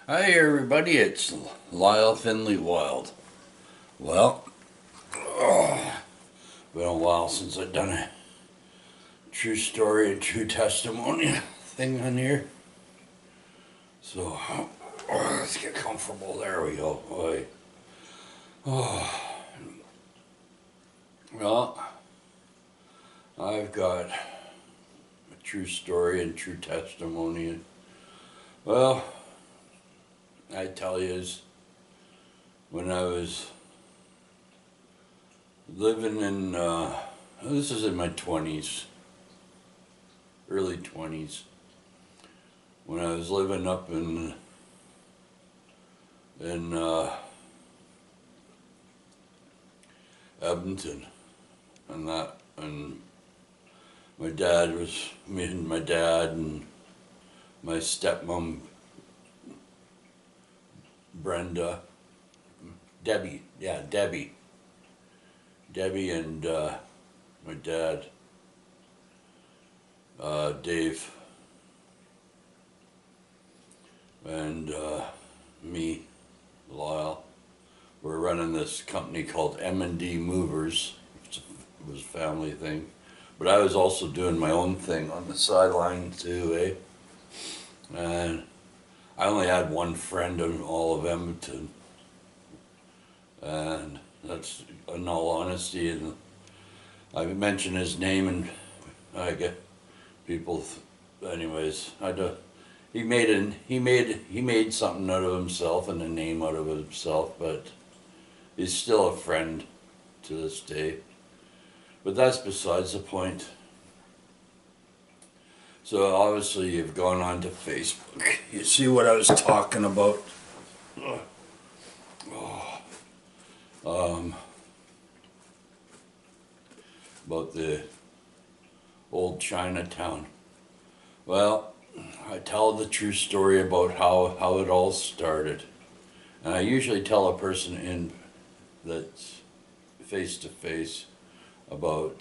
Hi everybody, it's Lyle Finlay Wilde. Well, been a while since I've done a true story and true testimony thing on here. So, let's get comfortable. There we go. Boy. Well, I've got a true story and true testimony. Well, I tell you, is when I was living in, this is in my 20s, early 20s, when I was living up in Edmonton, and my dad was, me and my dad and my stepmom, Brenda, Debbie and my dad, Dave, and me, Lyle. We're running this company called M&D Movers. It was a family thing, but I was also doing my own thing on the sideline too, And I only had one friend in all of Edmonton, and that's in all honesty. And I mentioned his name, and I get people. Anyways, he made something out of himself and a name out of himself, but he's still a friend to this day. But that's besides the point. So obviously you've gone on to Facebook. You see what I was talking about. About the old Chinatown. Well, I tell the true story about how it all started. And I usually tell a person that's face to face about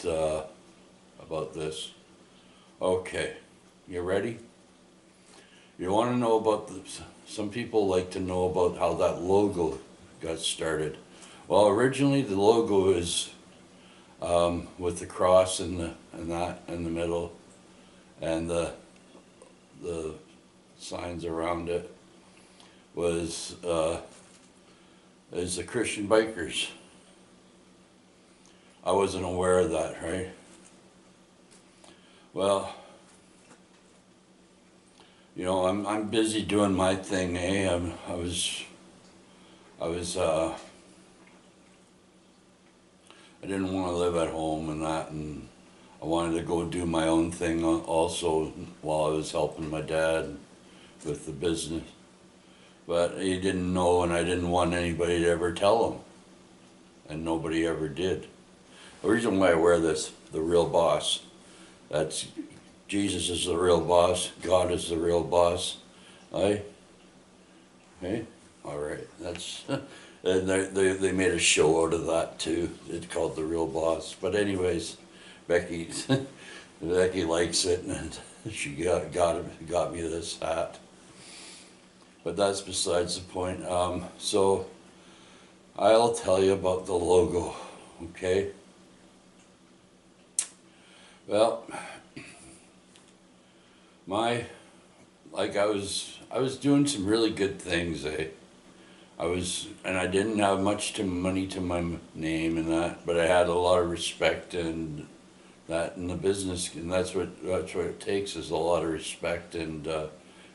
this. Okay, you ready? You want to know about some people like to know about how that logo got started. Well, originally the logo is with the cross and that in the middle, and the signs around it is the Christian bikers. I wasn't aware of that, right? Well, you know, I'm busy doing my thing, I didn't want to live at home and that, and I wanted to go do my own thing also while I was helping my dad with the business. But he didn't know, and I didn't want anybody to ever tell him, and nobody ever did. The reason why I wear this, the real boss, that's Jesus is the real boss, God is the real boss. Hey, all right, that's, and they made a show out of that too. It's called The Real Boss. But anyways, Becky likes it, and she got me this hat. But that's besides the point. So I'll tell you about the logo, okay? Well, I was doing some really good things, and I didn't have much money to my name and that, but I had a lot of respect and that in the business, and that's what it takes, is a lot of respect, and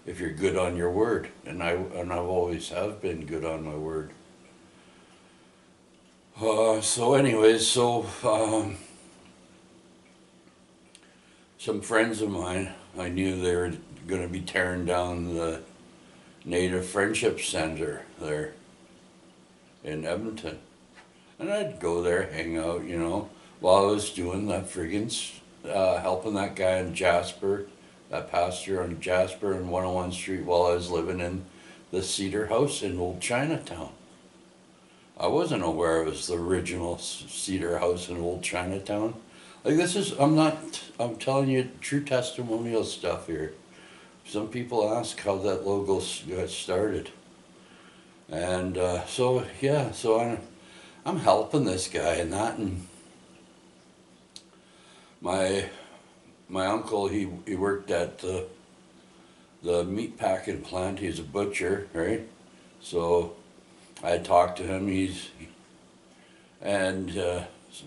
if you're good on your word, and I've always have been good on my word. So anyways, some friends of mine, I knew they were going to be tearing down the Native Friendship Center there in Edmonton. And I'd go there, hang out, you know, while I was doing that friggin' helping that guy in Jasper, that pastor on Jasper and 101 Street, while I was living in the Cedar House in Old Chinatown. I wasn't aware it was the original Cedar House in Old Chinatown. Like, this is, I'm telling you true testimonial stuff here. Some people ask how that logo got started. And so yeah, so I'm helping this guy and that, and my my uncle, he worked at the meat packing plant. He's a butcher, right? So I talked to him. And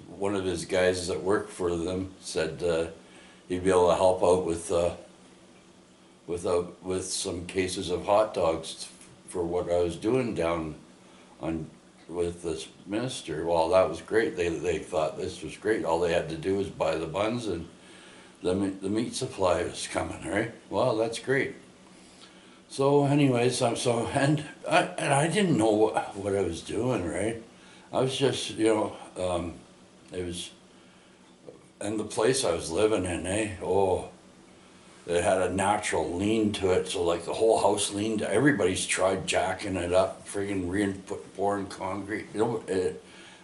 one of his guys that worked for them said he'd be able to help out with some cases of hot dogs for what I was doing down on with this minister. Well, that was great. They thought this was great. All they had to do was buy the buns, and the meat supply was coming, right? Well, that's great. So anyways, and I didn't know what I was doing, right? I was just, it was, and the place I was living in, oh, it had a natural lean to it, so like the whole house leaned. Everybody's tried jacking it up, friggin' pouring concrete,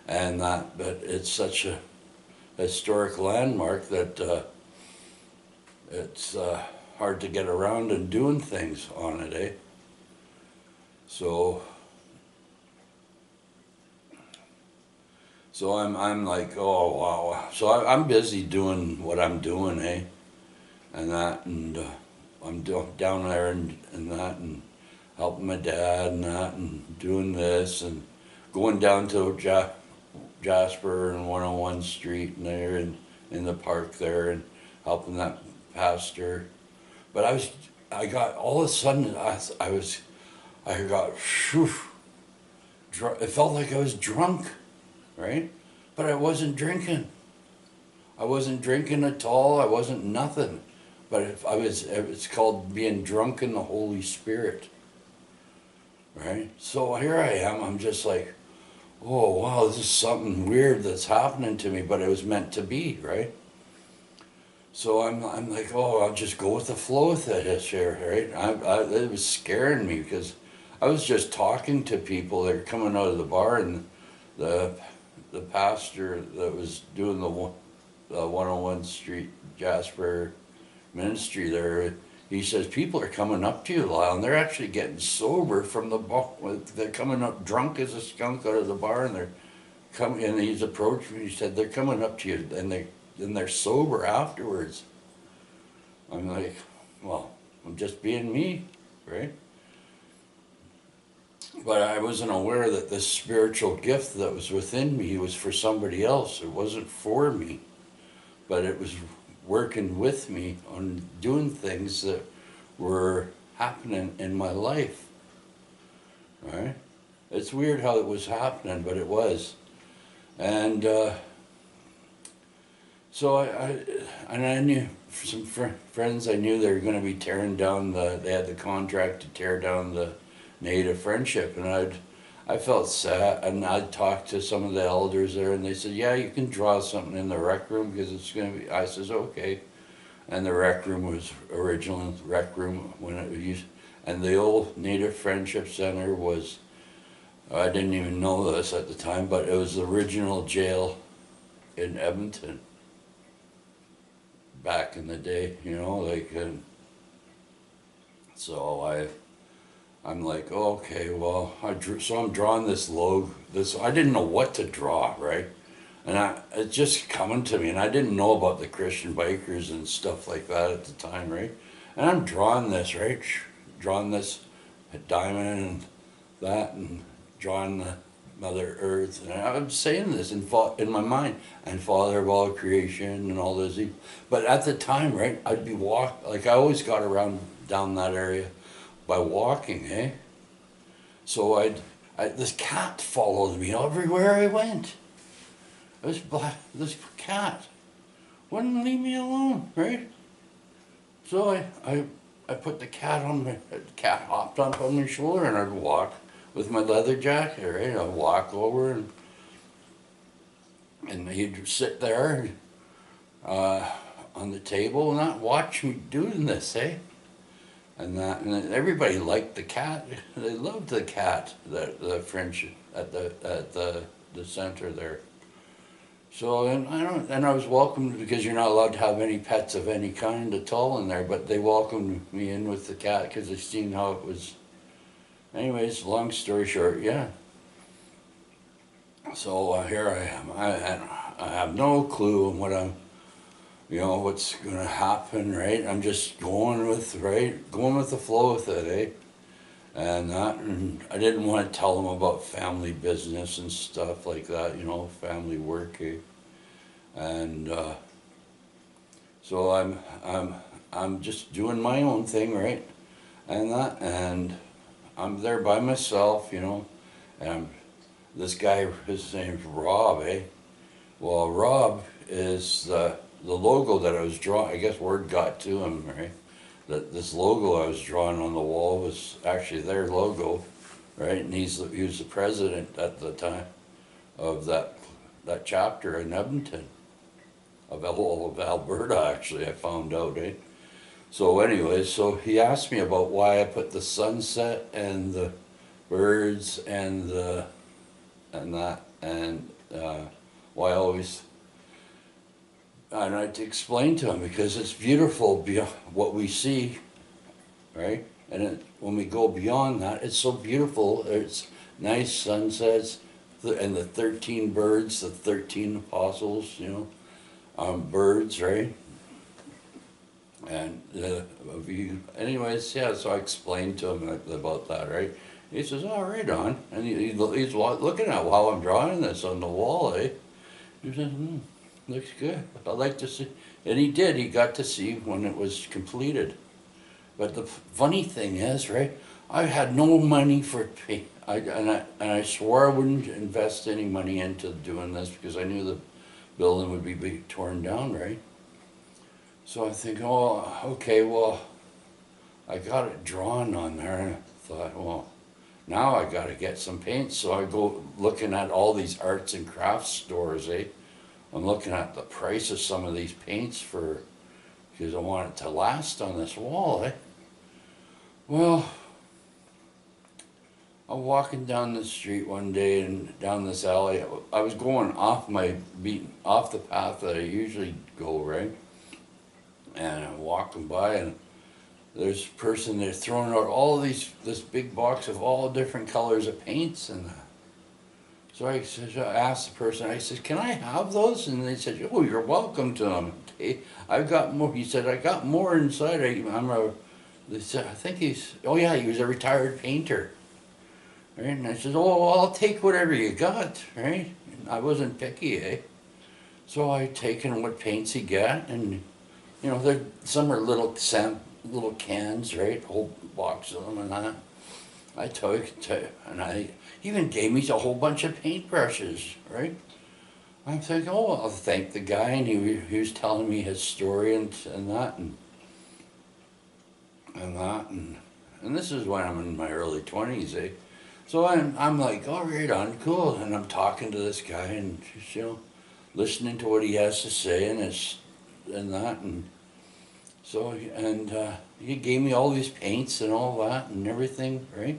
and that, but it's such a historic landmark that it's hard to get around and doing things on it, eh? So I'm like, oh wow. So I'm busy doing what I'm doing, eh? And that, and I'm down there and that, and helping my dad and that, and doing this, and going down to Jasper and 101 Street and there, and in the park there, and helping that pastor. But I got, all of a sudden, I got, whew, it felt like I was drunk, right? But I wasn't drinking. I wasn't drinking at all. I wasn't nothing. But it's called being drunk in the Holy Spirit, right? So here I am. I'm just like, oh wow, this is something weird that's happening to me, but it was meant to be, right? So I'm like, oh, I'll just go with the flow with it here, right? It was scaring me because I was just talking to people that are coming out of the bar, and the pastor that was doing the 101 Street Jasper ministry there, he says people are coming up to you, Lyle, and they're actually getting sober from the bar. They're coming up drunk as a skunk out of the bar, and they're coming. And he's approached me. He said they're coming up to you, and they're sober afterwards. I'm like, well, I'm just being me, right? But I wasn't aware that this spiritual gift that was within me was for somebody else. It wasn't for me, but it was working with me on doing things that were happening in my life, right? It's weird how it was happening, but it was. And so I knew some friends. I knew they were going to be tearing down they had the contract to tear down the Native Friendship, and I felt sad, and I talked to some of the elders there, and they said, yeah, you can draw something in the rec room because it's going to be, I says, okay. And the rec room was original rec room when it was used, and the old Native Friendship Center was, I didn't even know this at the time, but it was the original jail in Edmonton back in the day, like, and so I'm like, okay, well, so I'm drawing this logo. I didn't know what to draw, right? And it's just coming to me, and I didn't know about the Christian bikers and stuff like that at the time, right? And I'm drawing this, right? Drawing this diamond and that, and drawing the Mother Earth, and I'm saying this in my mind, and Father of all creation and all those. But at the time, right, I'd be like I always got around down that area by walking, eh? So this cat followed me everywhere I went. This cat wouldn't leave me alone, right? So I put the cat cat hopped up on my shoulder, and I'd walk with my leather jacket, right? I'd walk over, and he'd sit there on the table and not watch me doing this, eh? And everybody liked the cat. They loved the cat, the French at the center there. So and I was welcomed, because you're not allowed to have any pets of any kind at all in there. But they welcomed me in with the cat because they seen how it was anyways, long story short, yeah. So here I am. I have no clue on what I'm, what's gonna happen, right? I'm just going with, going with the flow with it, eh? And I didn't want to tell them about family business and stuff like that, family work, eh? And so I'm just doing my own thing, right? And I'm there by myself, and this guy, his name's Rob, eh? Well, Rob is the logo that I was drawing. I guess word got to him, right? That this logo I was drawing on the wall was actually their logo, right? And he was the president at the time of that chapter in Edmonton, of all of Alberta, actually, I found out, eh? So anyway, so he asked me about why I put the sunset and the birds and that, and why I always, and I had to explain to him, because it's beautiful beyond what we see, right? And when we go beyond that, it's so beautiful. It's nice sunsets, and the 13 birds, the 13 apostles, birds, right? And anyways, yeah, so I explained to him about that, right? He says, "Oh, right on." And he's looking at how I'm drawing this on the wall, eh? He says, "Looks good. I'd like to see." And he did. He got to see when it was completed. But the funny thing is, right, I had no money for paint. And I swore I wouldn't invest any money into doing this, because I knew the building would be torn down, right? So I think, oh, okay, well, I got it drawn on there, and I thought, well, now I got to get some paint. So I go looking at all these arts and crafts stores, eh? I'm looking at the price of some of these paints because I want it to last on this wall, eh? Well, I'm walking down the street one day and down this alley. I was going off off the path that I usually go, right? And I'm walking by, and there's a person there throwing out this big box of all different colors of paints, and so I asked the person, I said, "Can I have those?" And they said, "Oh, you're welcome to them. Okay, I've got more." He said, "I got more inside. They said, I think oh yeah, he was a retired painter. Right? And I said, "Oh, well, I'll take whatever you got," right? And I wasn't picky, eh? So I taken what paints he got, and some are little cans, right? A whole box of them and that. I took it, and I even gave me a whole bunch of paintbrushes, right? I'm thinking, oh, I'll thank the guy, and he was telling me his story and that, and this is when I'm in my early 20s, eh? So I'm like, oh, right on, cool, and I'm talking to this guy, and just, listening to what he has to say, and that, and so, and he gave me all these paints and all that and everything, right?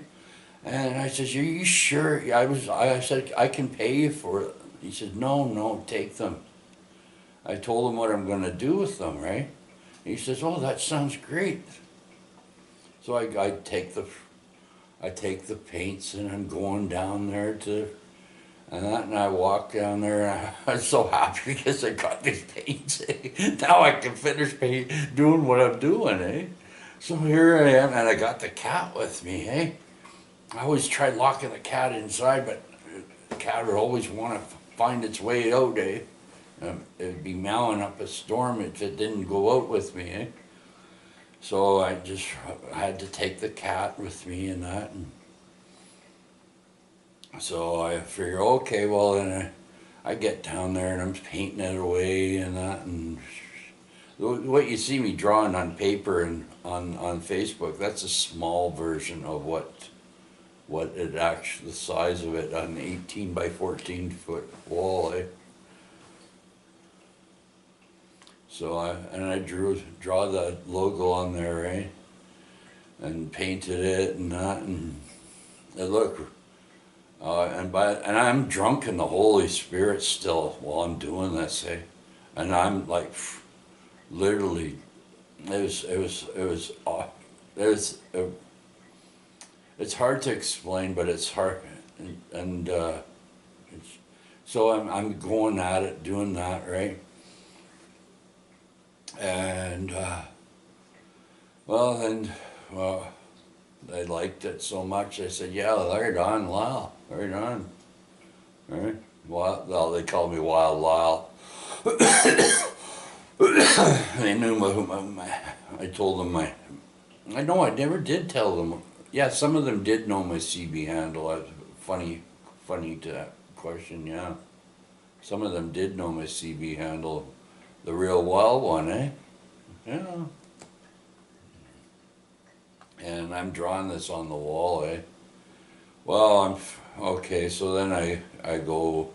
And I said, "Are you sure?" I said, "I can pay you for it." He said, "No, take them." I told him what I'm going to do with them, right? He says, "Oh, that sounds great." So I take the paints, and I'm going down there and I walk down there, and I was so happy because I got these paints. Now I can finish doing what I'm doing, eh? So here I am, and I got the cat with me, eh? I always tried locking the cat inside, but the cat would always want to find its way out, eh? It'd be meowing up a storm if it didn't go out with me, eh? So I had to take the cat with me and that, and so I figure, okay, well, then I get down there and I'm painting it away and that, and what you see me drawing on paper and on Facebook, that's a small version of what it actually, the size of it on an 18 by 14 foot wall, eh? So I draw the logo on there, eh? And painted it and that, and it looked, and I'm drunk in the Holy Spirit still while I'm doing this, eh? And I'm like, literally, it it's hard to explain, but it's hard, and so I'm going at it, doing that, right? And well, then, well, they liked it so much. They said, "Yeah, right on, Lyle, right on." Right? Well, they called me Wild Lyle. They knew I told them I know I never did tell them. Yeah, some of them did know my CB handle. That's funny to question, yeah. Some of them did know my CB handle, the real wild one, eh? Yeah. And I'm drawing this on the wall, eh? Well, okay, so then I go,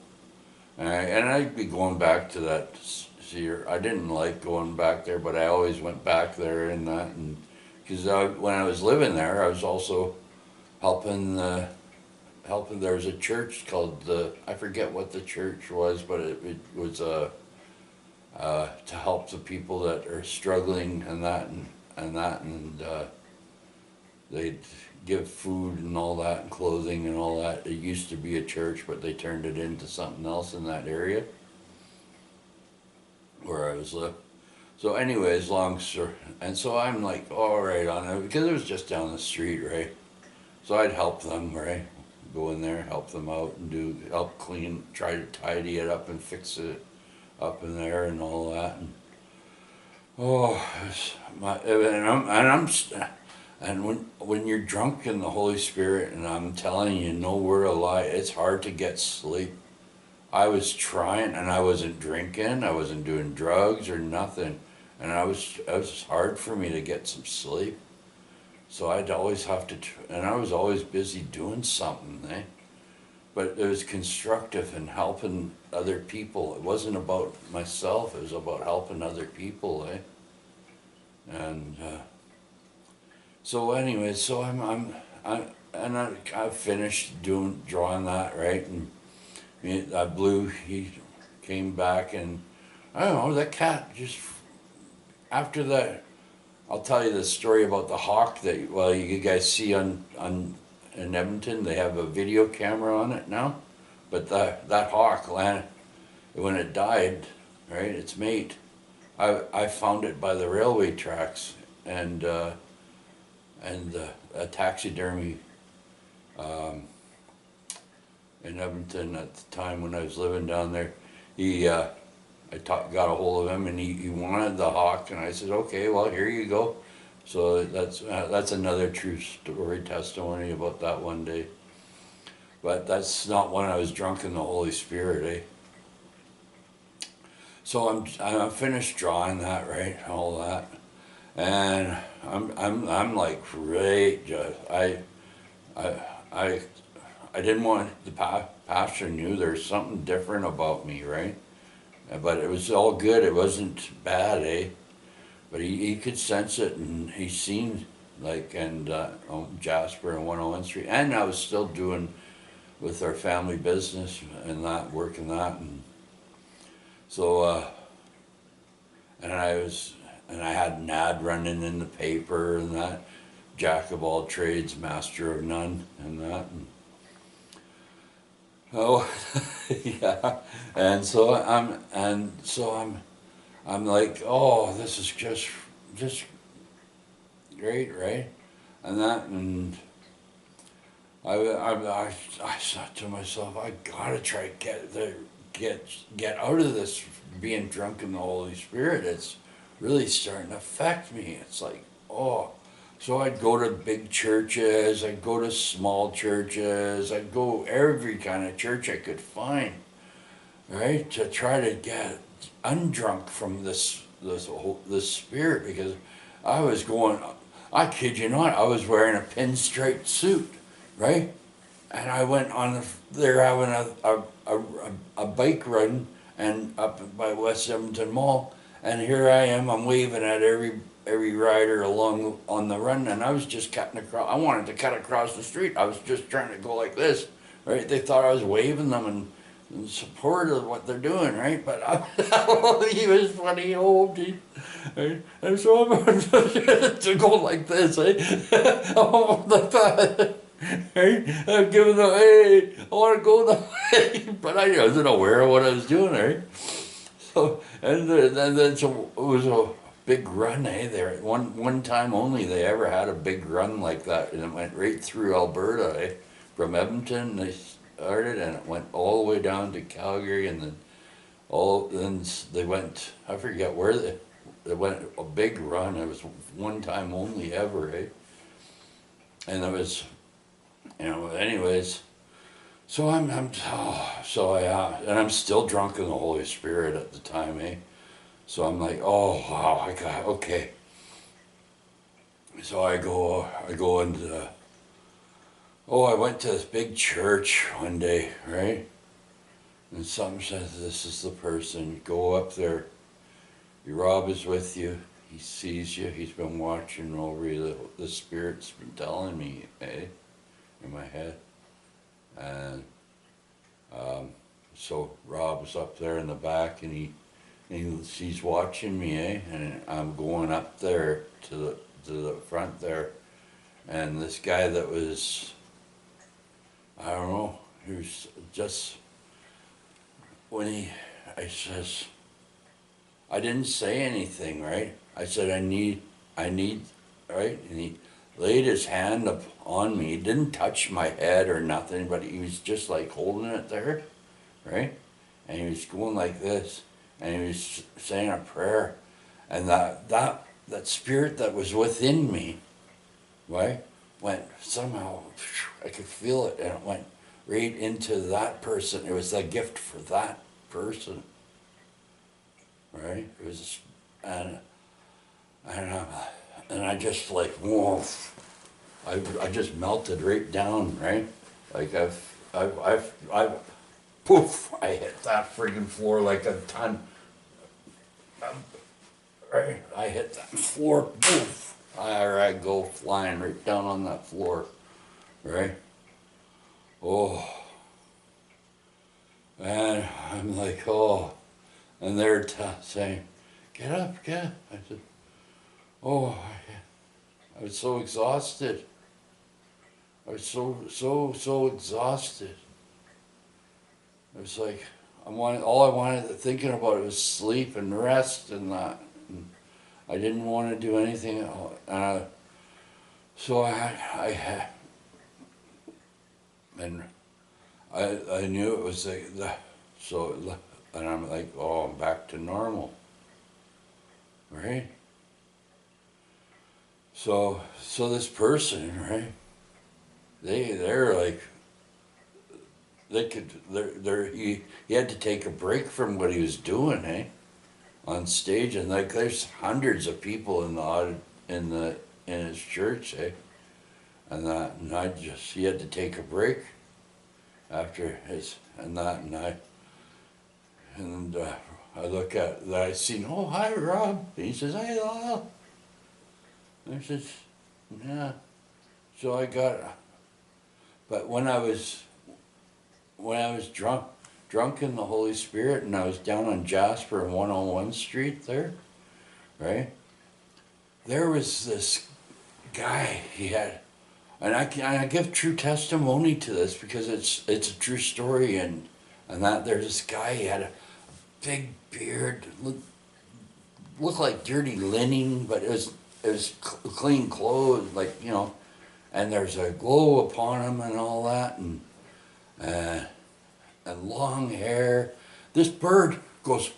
and I'd be going back to that. See, I didn't like going back there, but I always went back there and that, and because when I was living there, I was also helping. There was a church called I forget what the church was, but it was to help the people that are struggling and that and they'd give food and all that and clothing and all that. It used to be a church, but they turned it into something else in that area where I was living. So anyways, and so I'm like, all right on it, because it was just down the street, right? So I'd help them, right? Go in there, help them out and help clean, try to tidy it up and fix it up in there and all that. And when you're drunk in the Holy Spirit, and I'm telling you, no word of lie, it's hard to get sleep. I was trying, and I wasn't drinking, I wasn't doing drugs or nothing, and it was hard for me to get some sleep. So I'd always have to, and I was always busy doing something, eh? But it was constructive and helping other people. It wasn't about myself, it was about helping other people, eh? And so anyway, so I finished drawing that, right? And he came back, and I don't know, that cat just, after that, I'll tell you the story about the hawk that, well, you guys see in Edmonton. They have a video camera on it now, but that hawk landed, when it died, right, its mate, I found it by the railway tracks, and a taxidermy in Edmonton at the time when I was living down there. Got a hold of him, and he wanted the hawk, and I said, okay, well, here you go. So that's another true story, testimony about that one day. But that's not when I was drunk in the Holy Spirit, eh? So I'm finished drawing that, right, all that, and I'm like, great, I didn't want, the pastor knew there's something different about me, right? But it was all good. It wasn't bad, eh? But he could sense it, and he seen, like, and Jasper and 101 Street, and I was still doing with our family business and that, working that, and so and I had an ad running in the paper and that, jack of all trades, master of none, and that. And, oh, yeah, and so I'm like, oh, this is just great, right? And that, and I thought to myself, I gotta try to get out of this being drunk in the Holy Spirit. It's really starting to affect me. It's like, oh. So I'd go to big churches, I'd go to small churches, I'd go every kind of church I could find, right, to try to get undrunk from this spirit, because I was going, I kid you not, I was wearing a pinstripe suit, right, and I went on they're having a bike run and up by West Edmonton Mall, and here I am, I'm waving at every rider along on the run, and I was just cutting across. I wanted to cut across the street. I was just trying to go like this, right? They thought I was waving them in support of what they're doing, right? But he was funny, old, right? And so I'm to go like this, eh? Oh, Right? I'm giving the, hey, I want to go the way, but I wasn't aware of what I was doing, right? So, and then so it was a big run, eh? There, one time only they ever had a big run like that, and it went right through Alberta, eh? From Edmonton they started, and it went all the way down to Calgary, and then they went. I forget where they went. A big run. It was one time only ever, eh? And it was, anyways. So and I'm still drunk in the Holy Spirit at the time, eh? So I'm like, oh wow, okay. So I go into, I went to this big church one day, right? And something says, this is the person. You go up there, Rob is with you, he sees you, he's been watching over you, the Spirit's been telling me, eh? In my head. And so Rob's up there in the back, and he's watching me, eh? And I'm going up there to the front there, and this guy that was, I don't know, he was just, I says, I didn't say anything, right? I said, I need, right? And he laid his hand up on me. He didn't touch my head or nothing, but he was just like holding it there, right? And he was going like this, and he was saying a prayer, and that spirit that was within me, right, went somehow, I could feel it, and it went right into that person. It was a gift for that person, right? It was, and I just like, whoa, I just melted right down, right? Like I've poof, I hit that friggin' floor like a ton. Right, I hit that floor, poof. I go flying right down on that floor, right? Oh, and I'm like, oh, and they're saying, get up, get up. I said, oh, I was so exhausted. I was so exhausted. It was like, all I wanted, thinking about it was sleep and rest and that. And I didn't want to do anything else. So I knew it was like, and I'm like, oh, I'm back to normal, right? So this person, right? They're like, he had to take a break from what he was doing, eh? On stage, and like there's hundreds of people in his church, eh? And he had to take a break after his, and I look at that, I seen, oh, hi, Rob. He says, hey, Lyle. I says, yeah. So but when I was drunk in the Holy Spirit, and I was down on Jasper and 101 Street there, right? There was this guy, he had, and I give true testimony to this because it's a true story, and that there's this guy, he had a big beard, looked like dirty linen, but it was clean clothes, like, and there's a glow upon him and all that, and long hair. This bird goes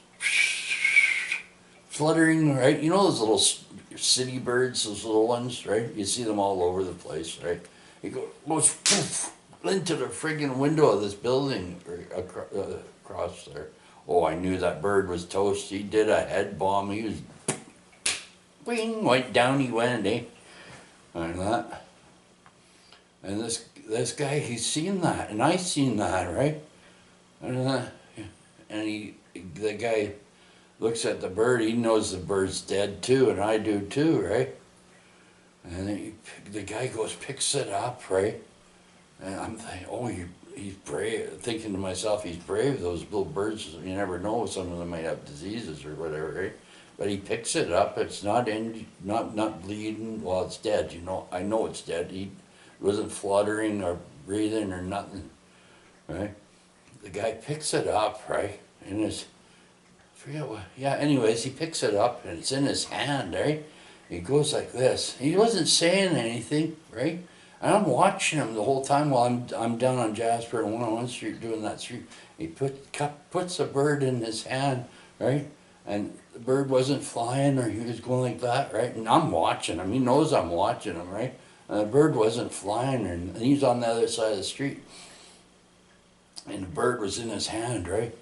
fluttering, right? You know those little city birds, those little ones, right? You see them all over the place, right? He goes poof, into the friggin' window of this building across there. Oh, I knew that bird was toast. He did a head bomb. He was, bing, right down he went, eh? And that. And this guy, he's seen that, and I seen that, right? And the guy looks at the bird. He knows the bird's dead too, and I do too, right? And the guy picks it up, right? And I'm thinking, oh, he's brave. Thinking to myself, he's brave. Those little birds, you never know. Some of them might have diseases or whatever, right? But he picks it up. It's not bleeding. Well, it's dead. I know it's dead. wasn't fluttering or breathing or nothing, right? The guy picks it up, right, in his, I forget what, yeah, anyways, he picks it up and it's in his hand, right? He goes like this. He wasn't saying anything, right? And I'm watching him the whole time while I'm down on Jasper and 101 Street doing that street. He puts a bird in his hand, right? And the bird wasn't flying or he was going like that, right? And I'm watching him. He knows I'm watching him, right? And the bird wasn't flying and he's on the other side of the street. And the bird was in his hand, right?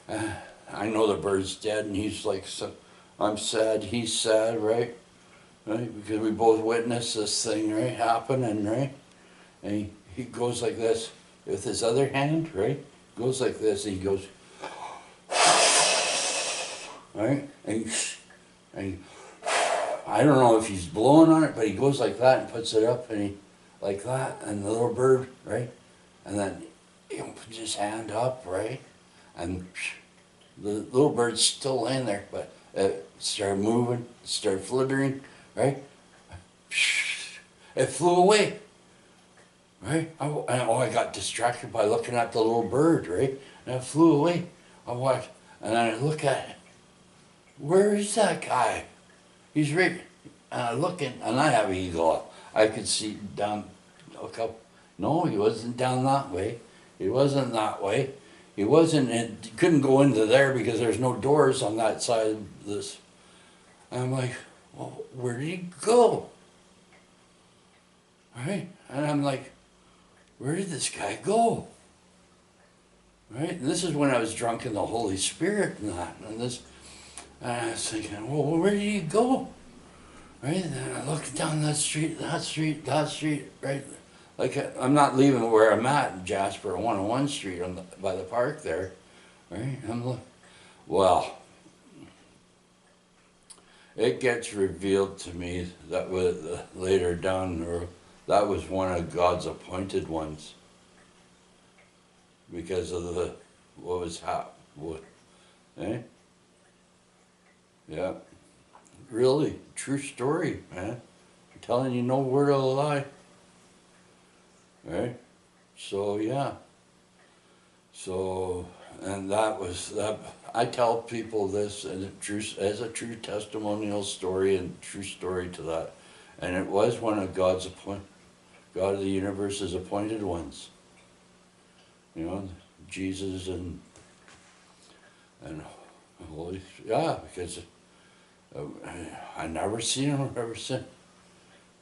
I know the bird's dead and he's like, so, I'm sad, he's sad, right? Right? Because we both witnessed this thing, right, happening, right? And he goes like this with his other hand, right? Goes like this, and he goes, right? And I don't know if he's blowing on it, but he goes like that and puts it up, and he like that, and the little bird, right? And then he puts his hand up, right? And the little bird's still laying there, but it started moving, started flittering. Right? It flew away. Right? I got distracted by looking at the little bird, right? And it flew away. I watched, and then I look at it. Where is that guy? He's right. And I look in, and I have an eagle. I could see down, look up. No, he wasn't down that way. He wasn't that way. He wasn't, he couldn't go into there because there's no doors on that side of this. And I'm like, well, where did he go? Right? And I'm like, where did this guy go? Right? And this is when I was drunk in the Holy Spirit and that. And I was thinking, well, where did he go? Right? And then I looked down that street, right? Like, I'm not leaving where I'm at, Jasper, 101 Street by the park there. Right? I'm like, well, it gets revealed to me that later down, or that was one of God's appointed ones, because of what was happening. Eh? Yeah, really, true story, man. I'm telling you, no word of a lie. Right? So yeah. So. And that was that. I tell people this as a true testimonial story and true story to that, and it was one of God of the universe's appointed ones. You know, Jesus and Holy, yeah, because I never seen him ever since,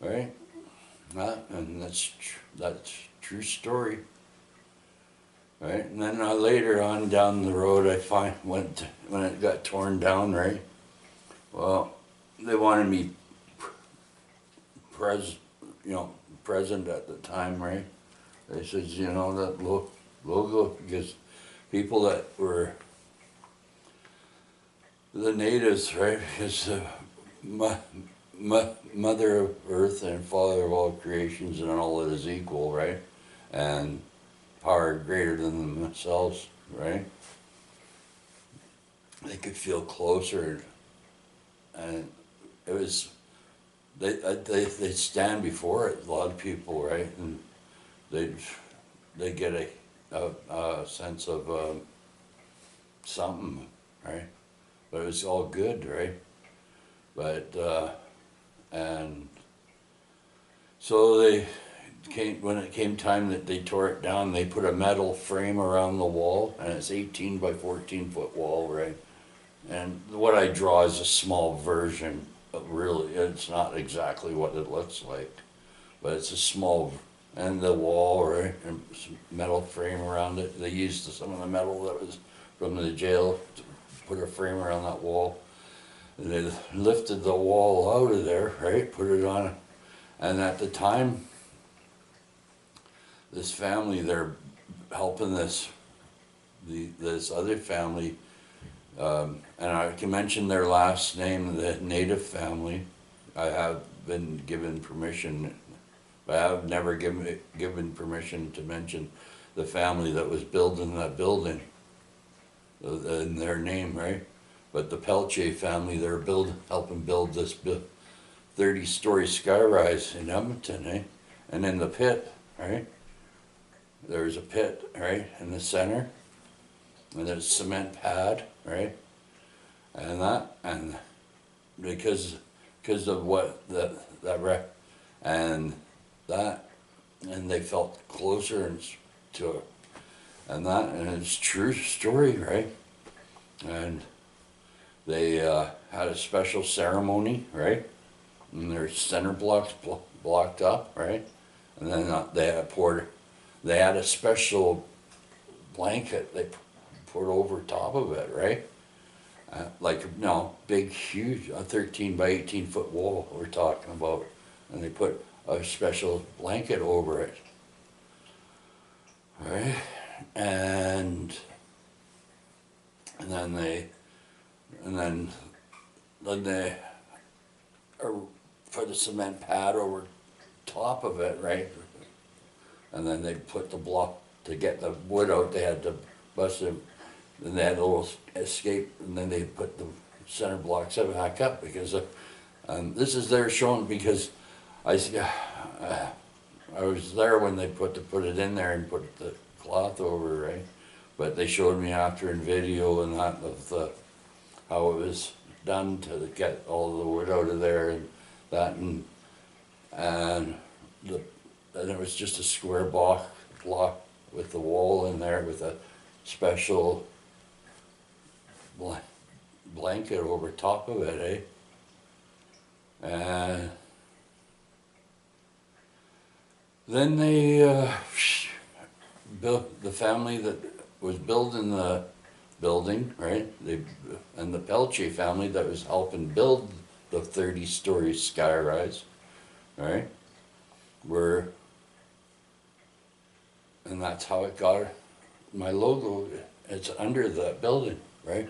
right? And that's true story. Right, and then later on down the road, when it got torn down, right? Well, they wanted me present at the time, right? They said, you know, that logo, because people that were the natives, right? Because Mother of Earth and Father of all creations and all that is equal, right? And power greater than themselves, right? They could feel closer, and it was they stand before it. A lot of people, right, and they get a sense of something, right? But it was all good, right? But and so when it came time that they tore it down, they put a metal frame around the wall, and it's 18 by 14 foot wall, right? And what I draw is a small version of really, it's not exactly what it looks like, but it's a small, and the wall, right, and some metal frame around it. They used some of the metal that was from the jail to put a frame around that wall. And they lifted the wall out of there, right, put it on, and at the time, this family, they're helping this other family, and I can mention their last name, the native family. I have been given permission, but I have never given permission to mention the family that was building that building in their name, right? But the Pelche family, they're helping build this 30-story skyrise in Edmonton, eh? And in the pit, right, there's a pit, right, in the center, and there's a cement pad, right, and because of what and they felt closer to it, and it's a true story, right, and they had a special ceremony, right, and their center blocks blocked up, right, and then they had a special blanket they put over top of it, right, big, huge, a 13 by 18 foot wall we're talking about, and they put a special blanket over it, right, and then they put a cement pad over top of it, right, and then they put the block to get the wood out. They had to bust it. Then they had a little escape, and then they put the center blocks back up because this is there shown because I was there when they put it in there and put the cloth over, right? But they showed me after in video and that of how it was done to get all the wood out of there and that and it was just a square block with the wall in there with a special blanket over top of it, and then they built the family that was building the building, right? And the Pelche family that was helping build the 30-story skyrise, right? And that's how it got my logo. It's under that building, right?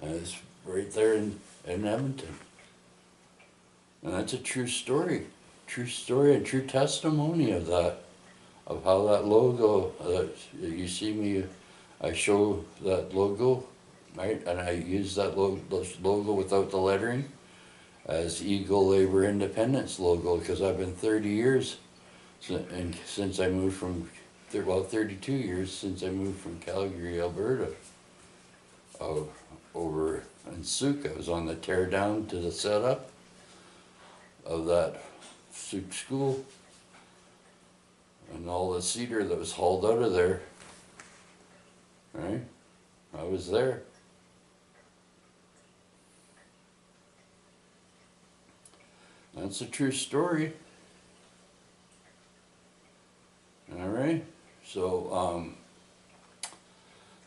And it's right there in Edmonton. And that's a true story and true testimony of that, of how that logo, you see me, I show that logo, right? And I use that logo without the lettering as Eagle Labor Independence logo because I've been 30 years since I moved from, 32 years since I moved from Calgary, Alberta, over in Souk. I was on the tear down to the setup of that Souk school and all the cedar that was hauled out of there, right? I was there. That's a true story. All right. So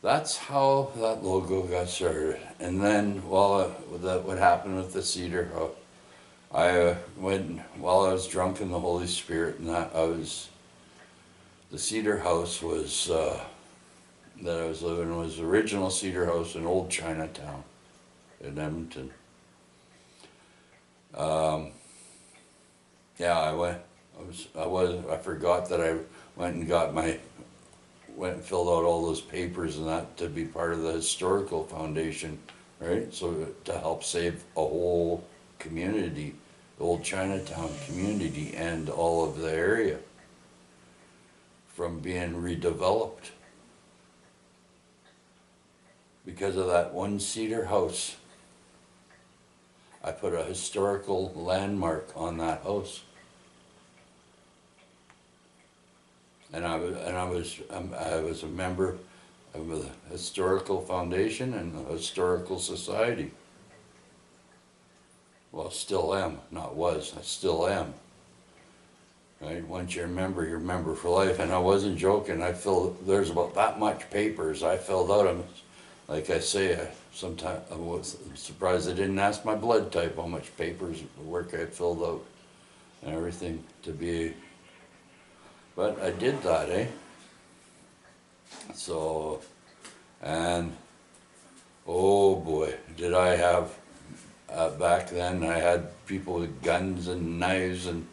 that's how that logo got started. And then what happened with the cedar, I went while I was drunk in the Holy Spirit, and the cedar house was that I was living in was the original cedar house in Old Chinatown in Edmonton. I forgot that I went and filled out all those papers and that to be part of the historical foundation, right? So to help save a whole community, the Old Chinatown community and all of the area from being redeveloped because of that one cedar house. I put a historical landmark on that house. And I was a member of the Historical Foundation and the Historical Society. Well, still am, not was, I still am. Right? Once you're a member for life. And I wasn't joking, there's about that much papers I filled out. Like I say, sometimes I was surprised they didn't ask my blood type, how much papers, work I filled out and everything to be. But I did that, So, and oh boy, did I have, back then I had people with guns and knives and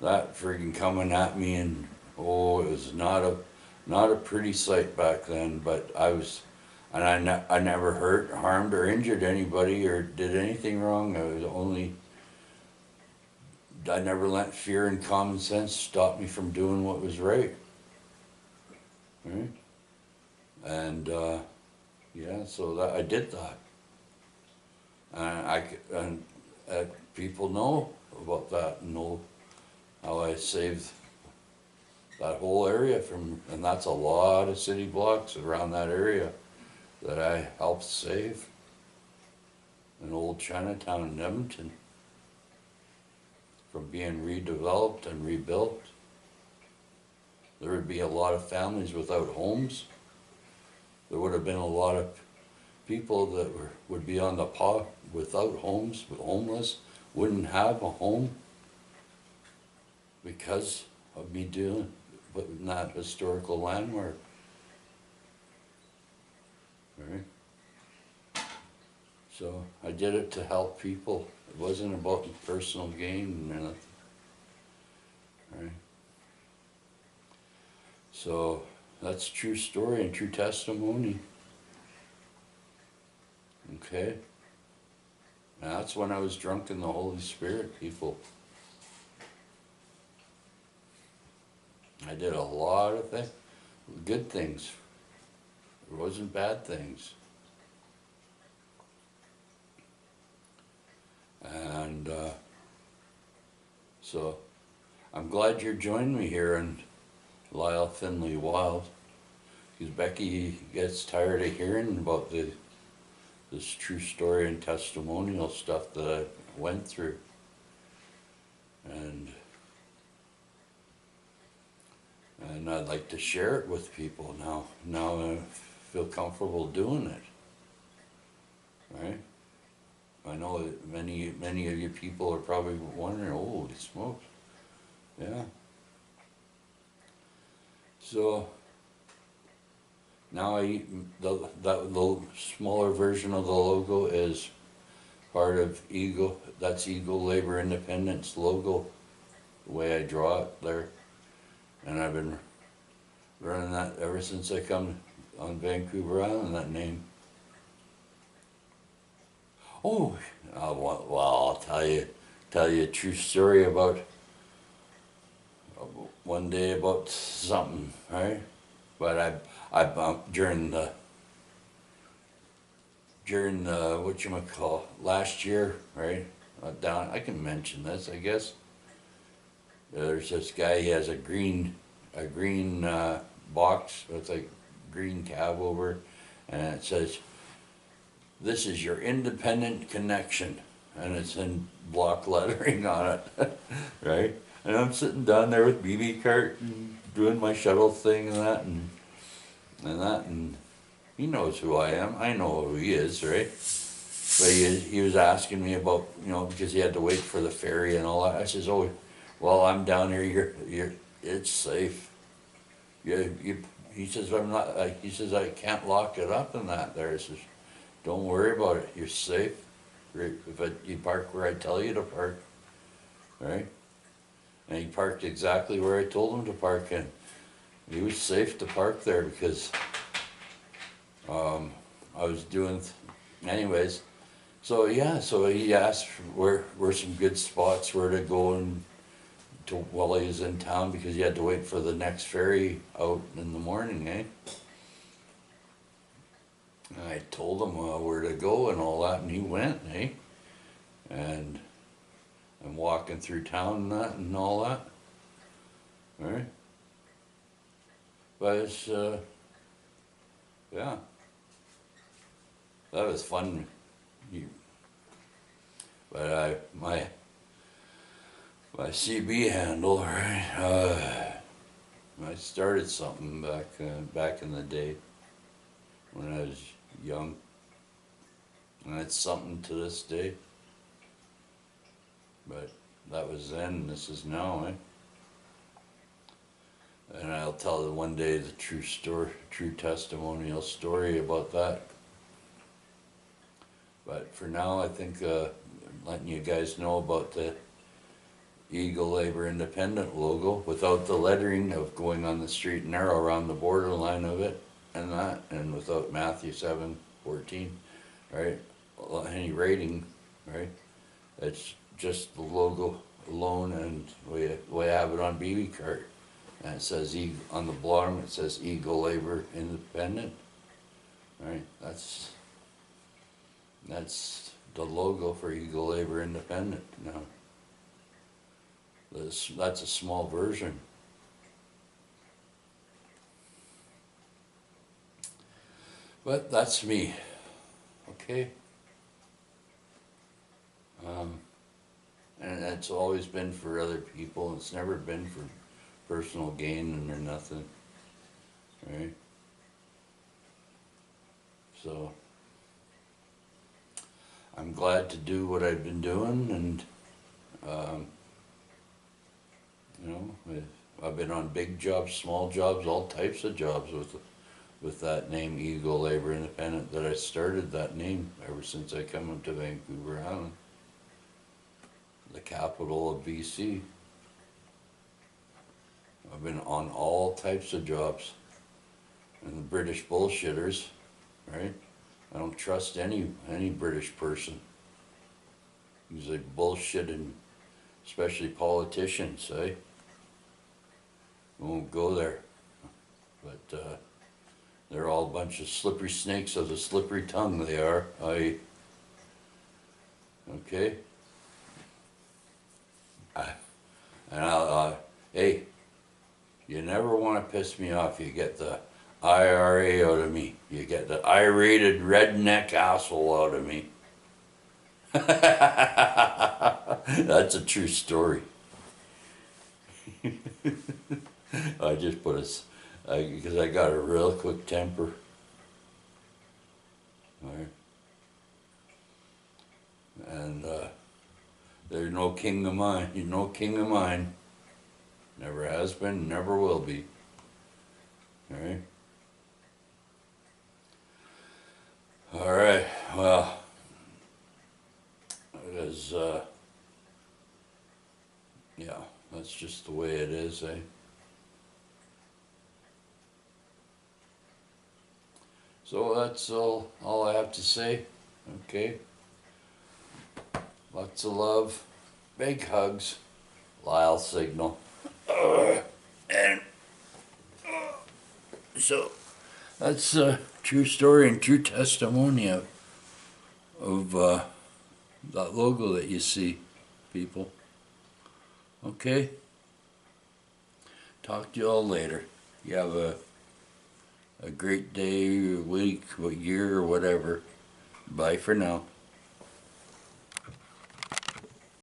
that friggin' coming at me, and it was not a pretty sight back then, but I never harmed or injured anybody or did anything wrong. I was only I never let fear and common sense stop me from doing what was right. Right? And yeah, so that I did that. And people know about that and know how I saved that whole area from, and that's a lot of city blocks around that area that I helped save. An old Chinatown in Edmonton from being redeveloped and rebuilt. There would be a lot of families without homes. There would have been a lot of people that would be on the pot without homes, homeless, wouldn't have a home because of me doing that historical landmark. Right? So I did it to help people. It wasn't about personal gain or nothing. Right? So that's true story and true testimony. Okay? And that's when I was drunk in the Holy Spirit, people. I did a lot of things, good things. It wasn't bad things. And so I'm glad you're joining me here in LYLE, FINLAY, WILDE, because Becky gets tired of hearing about this true story and testimonial stuff that I went through. And I'd like to share it with people now. Now I feel comfortable doing it. Right? I know that many of you people are probably wondering, holy smokes. Yeah. So now the smaller version of the logo is part of Eagle. That's Eagle Labor Independence logo, the way I draw it there. And I've been running that ever since I come on Vancouver Island, that name. Oh, well, I'll tell you a true story about one day about something, right? But I during the whatchamacall, last year, right? Down, I can mention this, I guess. There's this guy, he has a green box with a green cab over, and it says, "This is your independent connection," and it's in block lettering on it, right? And I'm sitting down there with BB cart and doing my shuttle thing and and he knows who I am. I know who he is, right? But he was asking me about, you know, because he had to wait for the ferry and all that. I says, "Oh, well, I'm down here. It's safe." He says, "I'm not." He says, "I can't lock it up and that." There, I says, "Don't worry about it. You're safe. You park where I tell you to park, right?" And he parked exactly where I told him to park, and he was safe to park there because I was doing, anyways. So yeah, so he asked where some good spots where to go and while he was in town, because he had to wait for the next ferry out in the morning, eh? And I told him where to go and all that, and he went, eh? And I'm walking through town and that and all that, right? But it's yeah, that was fun. But my CB handle, right? I started something back in the day when I was young, and it's something to this day. But that was then, and this is now, eh? And I'll tell you one day the true story, true testimonial story about that. But for now, I think letting you guys know about the Eagle Labor Independent logo without the lettering of going on the straight and narrow around the borderline of it and that, and without Matthew 7:14, right? Any rating, right? It's just the logo loan, and we have it on BB card. And it says on the bottom, it says Eagle Labor Independent. Right, that's the logo for Eagle Labor Independent now. That's a small version. But that's me, okay? And it's always been for other people. It's never been for personal gain or nothing, right? So I'm glad to do what I've been doing, and you know, I've been on big jobs, small jobs, all types of jobs with that name, Eagle Labor Independent. That I started that name ever since I come up to Vancouver Island, the capital of BC. I've been on all types of jobs, and the British bullshitters, right? I don't trust any British person, because they bullshit, and especially politicians, eh? Won't go there. But they're all a bunch of slippery snakes of the slippery tongue, they are. Okay? Hey, you never want to piss me off. You get the IRA out of me. You get the I-rated redneck asshole out of me. That's a true story. I just put because I got a real quick temper. All right. And there's no king of mine. You're no king of mine. Never has been, never will be. All right. All right. Well, it is. Yeah, that's just the way it is, eh? So that's all I have to say. Okay. Lots of love. Big hugs. LYLE signal. And so that's a true story and true testimony of that logo that you see, people. Okay? Talk to you all later. You have a great day, or week, or year, or whatever. Bye for now.